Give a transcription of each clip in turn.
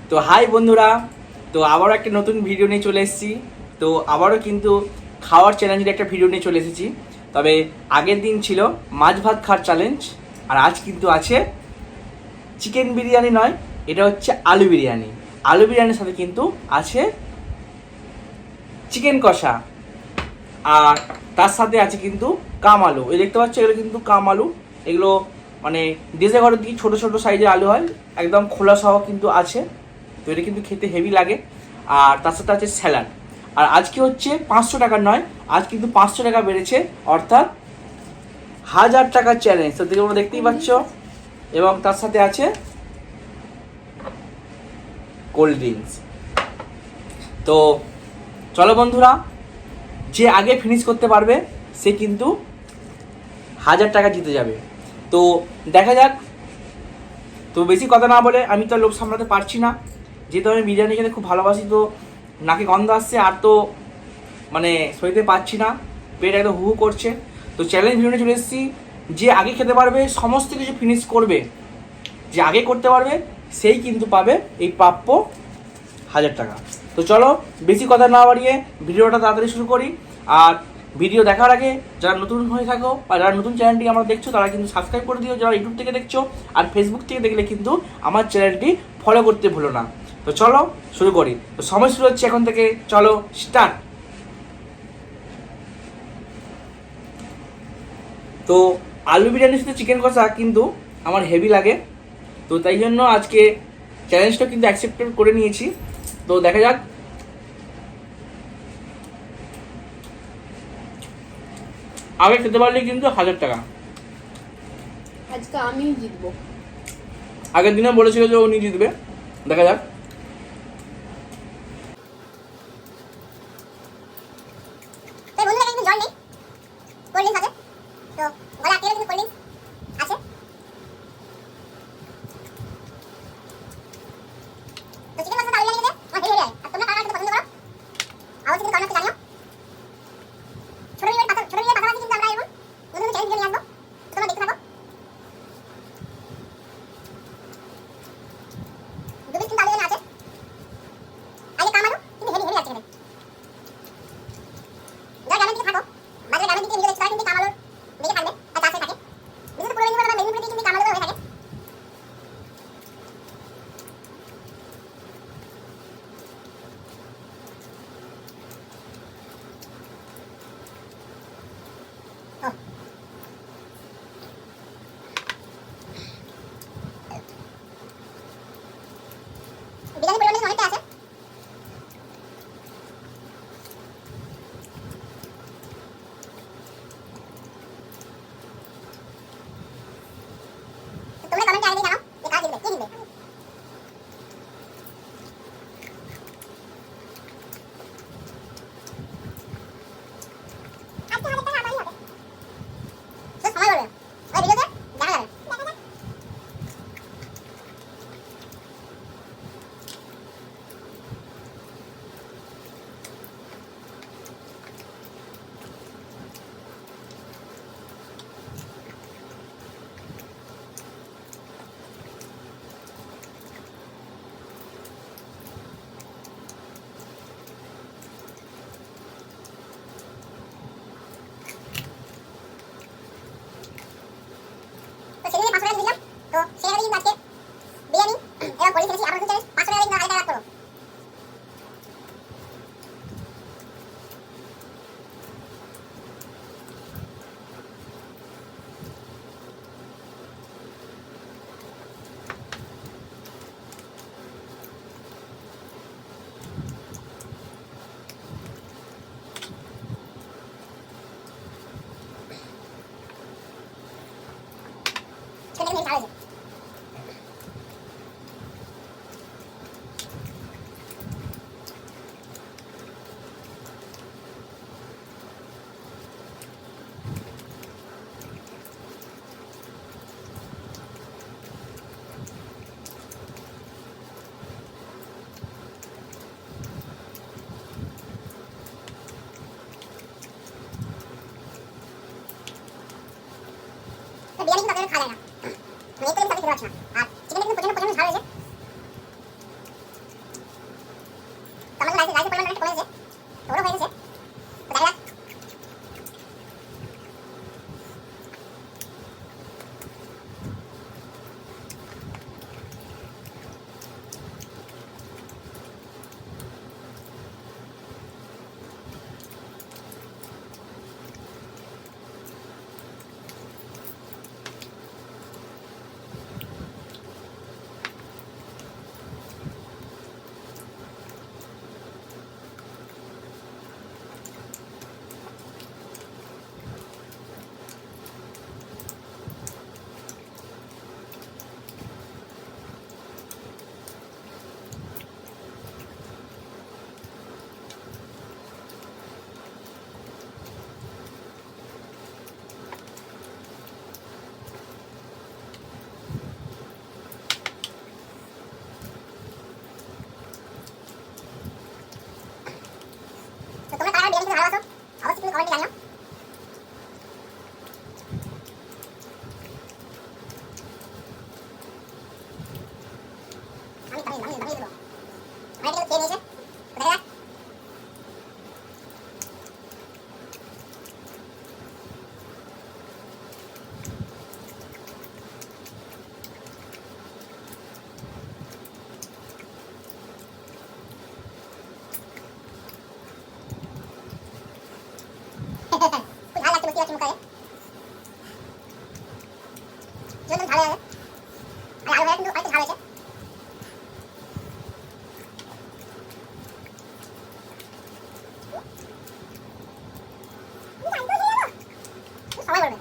তো হাই বন্ধুরা, তো আবারও একটা নতুন ভিডিও নিয়ে চলে এসেছি। তো আবারও কিন্তু খাওয়ার চ্যালেঞ্জের একটা ভিডিও নিয়ে চলে এসেছি। তবে আগের দিন ছিল মাছ ভাত খাওয়ার চ্যালেঞ্জ, আর আজ কিন্তু আছে চিকেন বিরিয়ানি নয়, এটা হচ্ছে আলু বিরিয়ানি। আলু বিরিয়ানির সাথে কিন্তু আছে চিকেন কষা, আর তার সাথে আছে কিন্তু কাম আলু। এই দেখতে পাচ্ছ, এগুলো কিন্তু কাম আলু। এগুলো মানে দেশে ঘরের দিকে ছোটো ছোটো সাইজের আলু হয়, একদম খোলা সহ কিন্তু আছে। তো এটা কিন্তু খেতে হেভি লাগে। আর তার সাথে আছে স্যালাড। আর আজকে হচ্ছে 500 টাকার নয়, আজ কিন্তু 500 টাকা বেড়েছে, অর্থাৎ 1000 টাকার চ্যালেঞ্জ। তো তোমরা দেখতেই পাচ্ছ, এবং তার সাথে আছে কোল্ড ড্রিঙ্কস। তো চলো বন্ধুরা, যে আগে ফিনিশ করতে পারবে সে কিন্তু 1000 টাকা জিতে যাবে। তো দেখা যাক। তো বেশি কথা না বলে, আমি তো লোভ সামলাতে পারছি না, যেহেতু আমি বিরিয়ানি খেতে খুব ভালোবাসি। তো নাকে গন্ধ আসছে, আর তো মানে সইতে পারছি না, পেট একদম হু হু করছে। তো চ্যালেঞ্জ ভিডিওতে চলে এসেছি, যে আগে খেতে পারবে, সমস্ত কিছু ফিনিশ করবে, যে আগে করতে পারবে সেই কিন্তু পাবে এই প্রাপ্য 1000 টাকা। তো চলো বেশি কথা না বাড়িয়ে ভিডিওটা তাড়াতাড়ি শুরু করি। আর ভিডিও দেখার আগে যারা নতুন হয়ে থাকো বা যারা নতুন চ্যানেলটি আমরা দেখছো, তারা কিন্তু সাবস্ক্রাইব করে দিও যারা ইউটিউব থেকে দেখছো। আর ফেসবুক থেকে দেখলে কিন্তু আমার চ্যানেলটি ফলো করতে ভুলো না। তো চলো শুরু করি। তো সময় শুরু হচ্ছে এখন থেকে, চলো স্টার্ট। তো আলু বিরিয়ানির সাথে চিকেন কষা কিন্তু আমার হেভি লাগে। তো তাই জন্য আজকে চ্যালেঞ্জটা কিন্তু অ্যাকসেপ্ট করে নিয়েছি। তো দেখা যাক। আগে খেতে পারলে কিন্তু 1000 টাকা। আজকে আমি জিতবো। আগের দিনে বলেছিল যে উনি জিতবে, দেখা যাক। রাইসের পরিমাণ একটু কমে গেছে, তো ওরা হয়ে গেছে। তো দেখা যাক। তো তোমরা কারা বিরিয়ানি খেতে ভালোবাসো অবশ্যই তুমি কমেন্টে জানিও। আমি দেবো আমার এটা খেয়ে নিয়েছে, তো দেখা যাক। খুব ভালো লাগছে, বুঝতে পারছি মুখে জন্য ভালো লাগে। আর আলু ভাজা কিন্তু অনেকটা ভালো হয়েছে। সবাই বলবে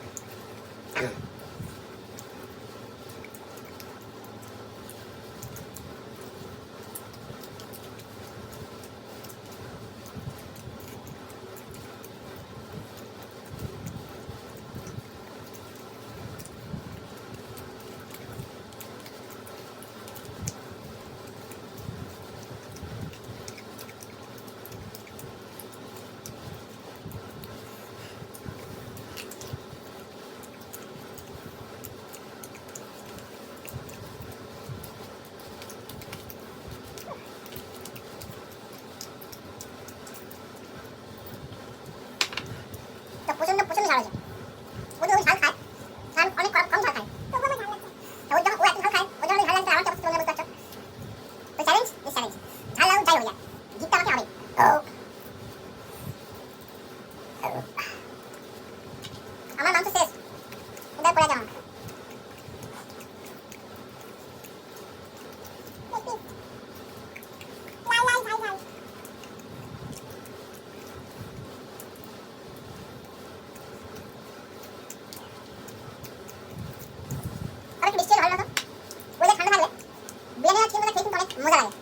তো প্রচন্ড প্রচন্ড ঝাল হয়েছে। ওদের ওই ঝাল খায়, ঝাল অনেক কম কম ঝাল খায়। তো ওর যখন ও এত ঝাল খায়, ওর যখন ঝাল লাগছে আমার কি অবস্থা তোমরা বুঝতে পারছো। তো চ্যালেঞ্জ ইজ চ্যালেঞ্জ, ঝাল লাগুক যাই হয়ে যায়, জিততে আমাকে হবে। আমার মাংস শেষ, এবার পড়ে যাও। আর একটু মিষ্টি হলে ভালো হতো। ওদের ঠান্ডা থাকলে বিরিয়ানি আর চিকেন খেতে কিন্তু অনেক মজা লাগে।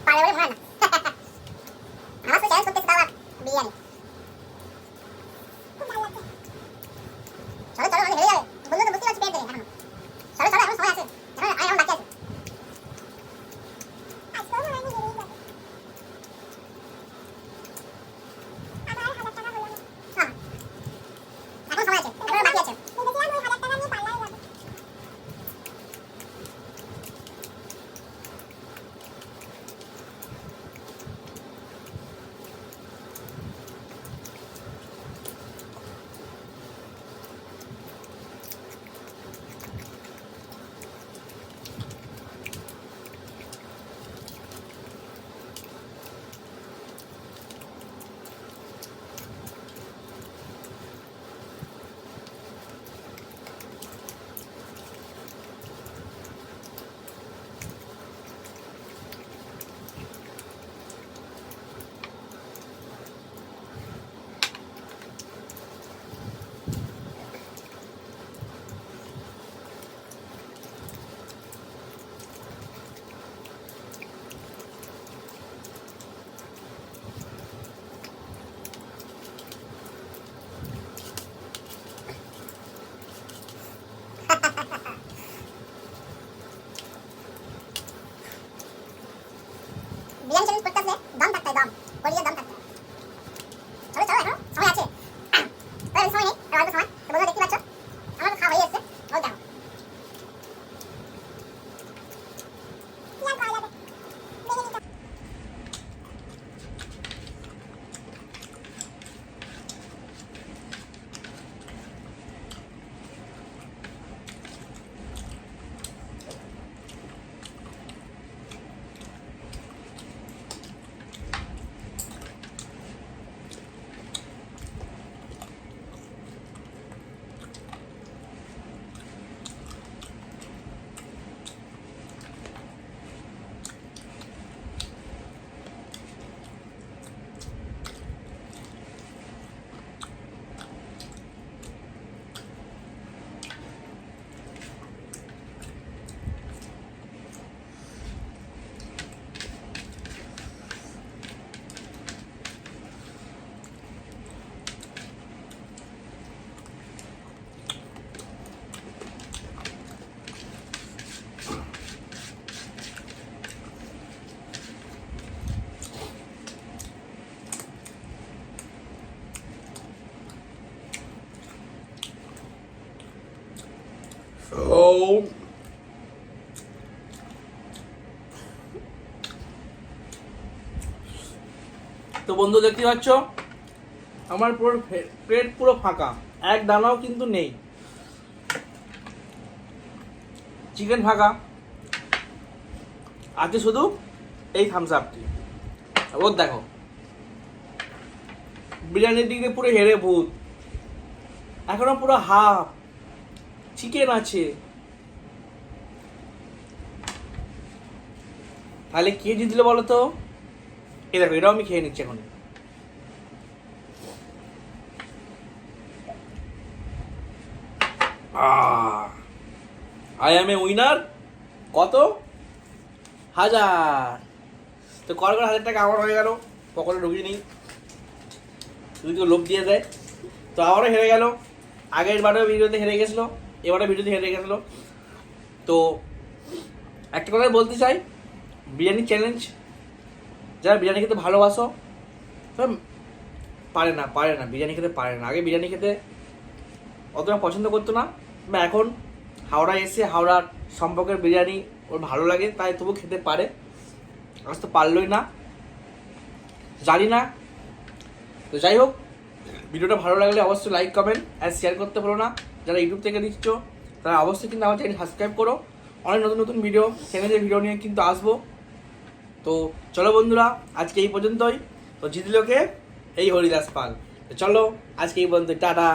পারে বলে মনে হয় না। আমার তো চ্যালেঞ্জ করতেছে তাও আবার বিরিয়ানি। চলো চলো, আমি হেরে যাবে বললো তো, বুঝতে পারছি পেট দেবে এখনো। চলো চলো, এখন সময় আছে, এখন বাকি আছে। হ্যাঁ, এখন সময় আছে, এখন বাকি আছে। বিরিয়ানি চ্যালেঞ্জ করতেছে, দম থাকতে দম, কলিজার দম থাকতে। তো বন্ধু দেখতে পাচ্ছ আমার পুরো প্লেট পুরো ফাঁকা, এক দানাও কিন্তু নেই। চিকেন ফাঁকা আছে, শুধু এই থামস আপটি। ওর দেখো বিরিয়ানির দিকে পুরো হেরে ভূত, এখনো পুরো হাফ চিকেন আছে। তাহলে কে জিতলো বলো তো? এই দেখো এটাও আমি খেয়ে নিচ্ছি এখন। I M A winner. কত? 1000। তো কল করে 1000 টাকা আমার হয়ে গেল, পকেটে ঢুকিয়ে নিই, তুই তো লোভ দিয়ে দেয়। তো আবারও হেরে গেল, আগের বারেও ভিডিওতে হেরে গেছিলো, এবারে ভিডিওতে হেরে গেছিলো। তো একটা কথাই বলতে চাই, বিরিয়ানি চ্যালেঞ্জ যারা বিরিয়ানি খেতে ভালোবাসো পারে না বিরিয়ানি খেতে পারে না। আগে বিরিয়ানি খেতে অতটা পছন্দ করতো না, বা এখন হাওড়ায় এসে হাওড়ার সম্পর্কের বিরিয়ানি ওর ভালো লাগে, তাই তবু খেতে পারে। আজ তো পারলই না, জানি না। তো যাই হোক, ভিডিওটা ভালো লাগলে অবশ্যই লাইক কমেন্ট আর শেয়ার করতে পারো না। যারা ইউটিউব থেকে দিচ্ছ তারা অবশ্যই কিন্তু আমার চ্যানেল সাবস্ক্রাইব করো, অনেক নতুন নতুন ভিডিও চ্যানেলের ভিডিও নিয়ে কিন্তু আসবো। তো চলো বন্ধুরা, আজকে এই পর্যন্তই। তো জিতলোকে এই হরিদাস পাল। তো চলো আজকে এই পর্যন্ত, টাটা।